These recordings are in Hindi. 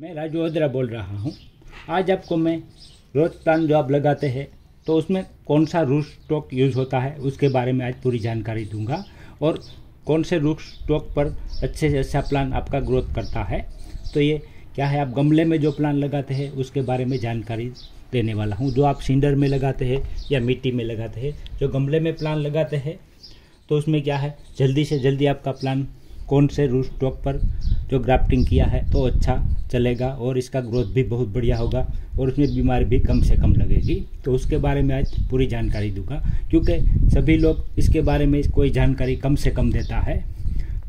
मैं राजू ओद्रा बोल रहा हूँ। आज आपको मैं रोज प्लांट जो आप लगाते हैं तो उसमें कौन सा रूट स्टॉक यूज़ होता है उसके बारे में आज पूरी जानकारी दूंगा और कौन से रूट स्टॉक पर अच्छे से अच्छा प्लांट आपका ग्रोथ करता है। तो ये क्या है, आप गमले में जो प्लांट लगाते हैं उसके बारे में जानकारी देने वाला हूँ। जो आप सिंडर में लगाते हैं या मिट्टी में लगाते हैं, जो गमले में प्लांट लगाते हैं तो उसमें क्या है, जल्दी से जल्दी आपका प्लांट कौन से रूट स्टॉक पर जो ग्राफ्टिंग किया है तो अच्छा चलेगा और इसका ग्रोथ भी बहुत बढ़िया होगा और उसमें बीमारी भी कम से कम लगेगी। तो उसके बारे में आज पूरी जानकारी दूंगा, क्योंकि सभी लोग इसके बारे में कोई जानकारी कम से कम देता है।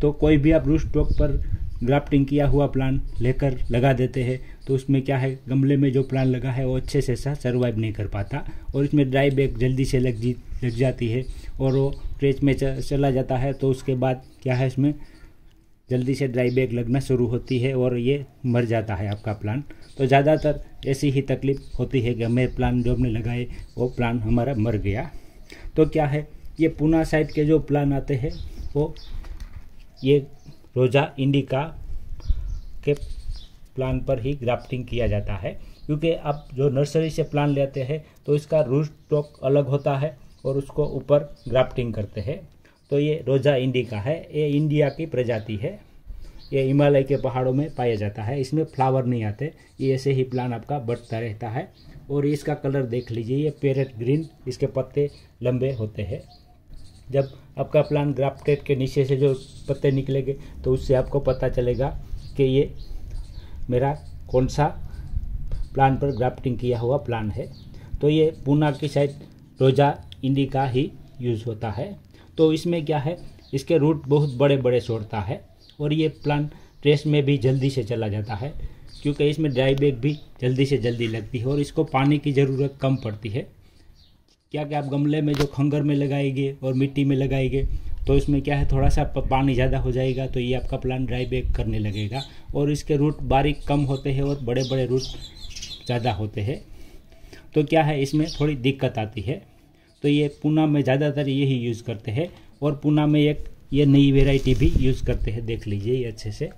तो कोई भी आप रूट स्टॉक पर ग्राफ्टिंग किया हुआ प्लांट लेकर लगा देते हैं तो उसमें क्या है, गमले में जो प्लांट लगा है वो अच्छे से सर्वाइव नहीं कर पाता और इसमें ड्राई बैग जल्दी से लग जाती है और वो ट्रेच में चला जाता है। तो उसके बाद क्या है, इसमें जल्दी से ड्राई बैग लगना शुरू होती है और ये मर जाता है आपका प्लांट। तो ज़्यादातर ऐसी ही तकलीफ होती है कि हमें प्लांट जो हमने लगाए वो प्लांट हमारा मर गया। तो क्या है, ये पूना साइड के जो प्लांट आते हैं वो ये रोजा इंडिका के प्लांट पर ही ग्राफ्टिंग किया जाता है, क्योंकि आप जो नर्सरी से प्लांट लेते हैं तो इसका रूट स्टॉक अलग होता है और उसको ऊपर ग्राफ्टिंग करते हैं। तो ये रोजा इंडिका है, ये इंडिया की प्रजाति है, ये हिमालय के पहाड़ों में पाया जाता है। इसमें फ्लावर नहीं आते, ये ऐसे ही प्लांट आपका बढ़ता रहता है। और इसका कलर देख लीजिए, ये पैरेट ग्रीन, इसके पत्ते लंबे होते हैं। जब आपका प्लांट ग्राफ्टेड के नीचे से जो पत्ते निकलेंगे तो उससे आपको पता चलेगा कि ये मेरा कौन सा प्लांट पर ग्राफ्टिंग किया हुआ प्लांट है। तो ये पूना की साइड रोजा इंडिका ही यूज़ होता है। तो इसमें क्या है, इसके रूट बहुत बड़े बड़े छोड़ता है और ये प्लांट ट्रेस में भी जल्दी से चला जाता है, क्योंकि इसमें ड्राई बैग भी जल्दी से जल्दी लगती है और इसको पानी की ज़रूरत कम पड़ती है। क्या आप गमले में जो खंगर में लगाएंगे और मिट्टी में लगाएंगे तो इसमें क्या है, थोड़ा सा पानी ज़्यादा हो जाएगा तो ये आपका प्लांट ड्राई बैग करने लगेगा और इसके रूट बारीक कम होते हैं और बड़े बड़े रूट ज़्यादा होते हैं। तो क्या है, इसमें थोड़ी दिक्कत आती है। तो ये पूना में ज़्यादातर यही यूज़ करते हैं और पूना में एक ये नई वेराइटी भी यूज़ करते हैं, देख लीजिए ये अच्छे से।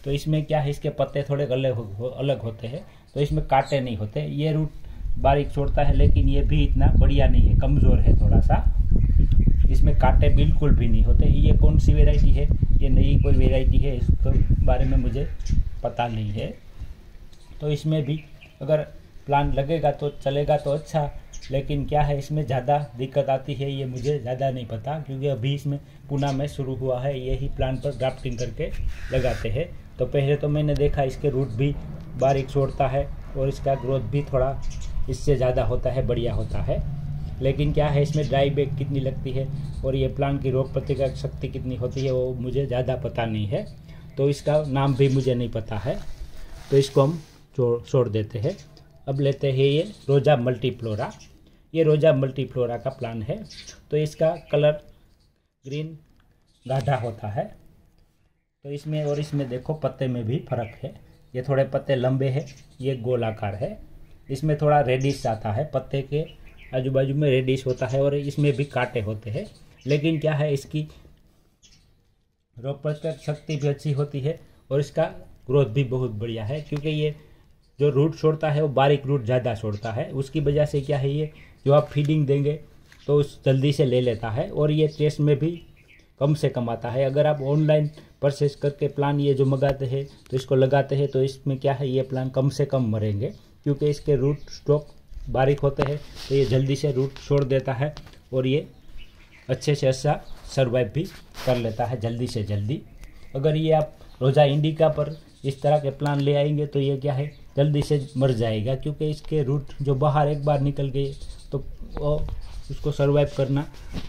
तो इसमें क्या है, इसके पत्ते थोड़े अलग होते हैं, तो इसमें कांटे नहीं होते। ये रूट बारीक छोड़ता है लेकिन ये भी इतना बढ़िया नहीं है, कमज़ोर है थोड़ा सा, इसमें कांटे बिल्कुल भी नहीं होते। ये कौन सी वेराइटी है, ये नई कोई वेराइटी है, इसके बारे में मुझे पता नहीं है। तो इसमें भी अगर प्लांट लगेगा तो चलेगा तो अच्छा, लेकिन क्या है, इसमें ज़्यादा दिक्कत आती है ये मुझे ज़्यादा नहीं पता, क्योंकि अभी इसमें पूना में शुरू हुआ है, यही प्लांट पर ग्राफ्टिंग करके लगाते हैं। तो पहले तो मैंने देखा इसके रूट भी बारीक छोड़ता है और इसका ग्रोथ भी थोड़ा इससे ज़्यादा होता है, बढ़िया होता है। लेकिन क्या है, इसमें ड्राई बैग कितनी लगती है और ये प्लांट की रोग प्रतिकारक शक्ति कितनी होती है वो मुझे ज़्यादा पता नहीं है, तो इसका नाम भी मुझे नहीं पता है, तो इसको हम छोड़ देते हैं। अब लेते हैं ये रोजा मल्टीफ्लोरा। ये रोजा मल्टीफ्लोरा का प्लांट है, तो इसका कलर ग्रीन गाढ़ा होता है। तो इसमें और इसमें देखो पत्ते में भी फर्क है, ये थोड़े पत्ते लंबे हैं, ये गोलाकार है। इसमें थोड़ा रेडिश आता है, पत्ते के आजू बाजू में रेडिश होता है और इसमें भी कांटे होते हैं। लेकिन क्या है, इसकी रोग प्रतिकारक शक्ति भी अच्छी होती है और इसका ग्रोथ भी बहुत बढ़िया है, क्योंकि ये जो रूट छोड़ता है वो बारीक रूट ज़्यादा छोड़ता है। उसकी वजह से क्या है, ये जो आप फीडिंग देंगे तो उस जल्दी से ले लेता है और ये टेस्ट में भी कम से कम आता है। अगर आप ऑनलाइन परचेस करके प्लांट ये जो मंगाते हैं तो इसको लगाते हैं तो इसमें क्या है, ये प्लांट कम से कम मरेंगे, क्योंकि इसके रूट स्टॉक बारीक होते हैं तो ये जल्दी से रूट छोड़ देता है और ये अच्छे से अच्छा सर्वाइव भी कर लेता है जल्दी से जल्दी। अगर ये आप रोजा इंडिका पर इस तरह के प्लांट ले आएंगे तो ये क्या है, जल्दी से मर जाएगा, क्योंकि इसके रूट जो बाहर एक बार निकल गए तो उसको सर्वाइव करना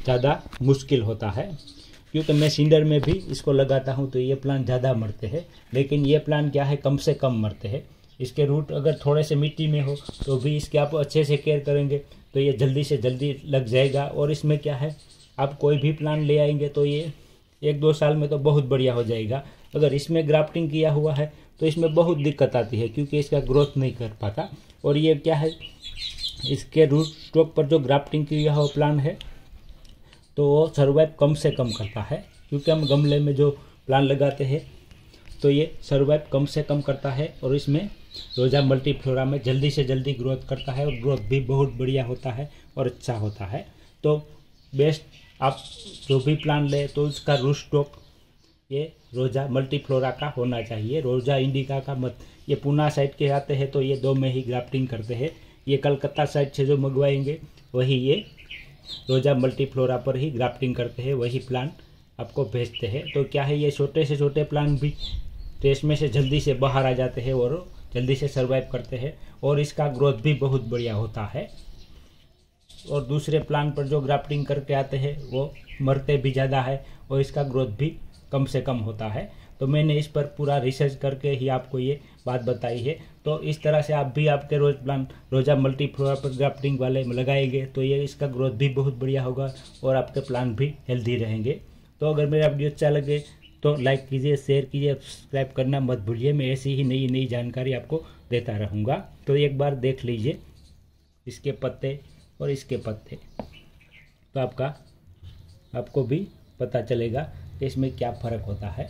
ज़्यादा मुश्किल होता है। क्योंकि मैं सिंडर में भी इसको लगाता हूँ तो ये प्लांट ज़्यादा मरते हैं, लेकिन ये प्लांट क्या है, कम से कम मरते हैं। इसके रूट अगर थोड़े से मिट्टी में हो तो भी इसके आप अच्छे से केयर करेंगे तो ये जल्दी से जल्दी लग जाएगा। और इसमें क्या है, आप कोई भी प्लांट ले आएंगे तो ये 1-2 साल में तो बहुत बढ़िया हो जाएगा। अगर इसमें ग्राफ्टिंग किया हुआ है तो इसमें बहुत दिक्कत आती है, क्योंकि इसका ग्रोथ नहीं कर पाता। और ये क्या है, इसके रूट स्टॉक पर जो ग्राफ्टिंग किया हुआ प्लांट है तो वो सर्वाइव कम से कम करता है, क्योंकि हम गमले में जो प्लांट लगाते हैं तो ये सर्वाइव कम से कम करता है और इसमें रोजा मल्टीफ्लोरा में जल्दी से जल्दी ग्रोथ करता है और ग्रोथ भी बहुत बढ़िया होता है और अच्छा होता है। तो बेस्ट आप जो भी प्लांट ले तो उसका रूट स्टॉक ये रोजा मल्टीफ्लोरा का होना चाहिए, रोजा इंडिका का मत। ये पूना साइड के आते हैं तो ये 2 में ही ग्राफ्टिंग करते हैं, ये कलकत्ता साइड से जो मंगवाएंगे वही ये रोजा मल्टीफ्लोरा पर ही ग्राफ्टिंग करते हैं, वही प्लांट आपको भेजते हैं। तो क्या है, ये छोटे से छोटे प्लांट भी देश में से जल्दी से बाहर आ जाते हैं और जल्दी से सर्वाइव करते हैं और इसका ग्रोथ भी बहुत बढ़िया होता है। और दूसरे प्लांट पर जो ग्राफ्टिंग करके आते हैं वो मरते भी ज़्यादा है और इसका ग्रोथ भी कम से कम होता है। तो मैंने इस पर पूरा रिसर्च करके ही आपको ये बात बताई है। तो इस तरह से आप भी आपके रोजा मल्टीफ्लोरा पर ग्राफ्टिंग वाले लगाएंगे तो ये इसका ग्रोथ भी बहुत बढ़िया होगा और आपके प्लांट भी हेल्दी रहेंगे। तो अगर मेरा वीडियो अच्छा लगे तो लाइक कीजिए, शेयर कीजिए, सब्सक्राइब करना मत भूलिए। मैं ऐसी ही नई नई जानकारी आपको देता रहूँगा। तो एक बार देख लीजिए इसके पत्ते और इसके पत्ते, तो आपको भी पता चलेगा कि इसमें क्या फ़र्क होता है।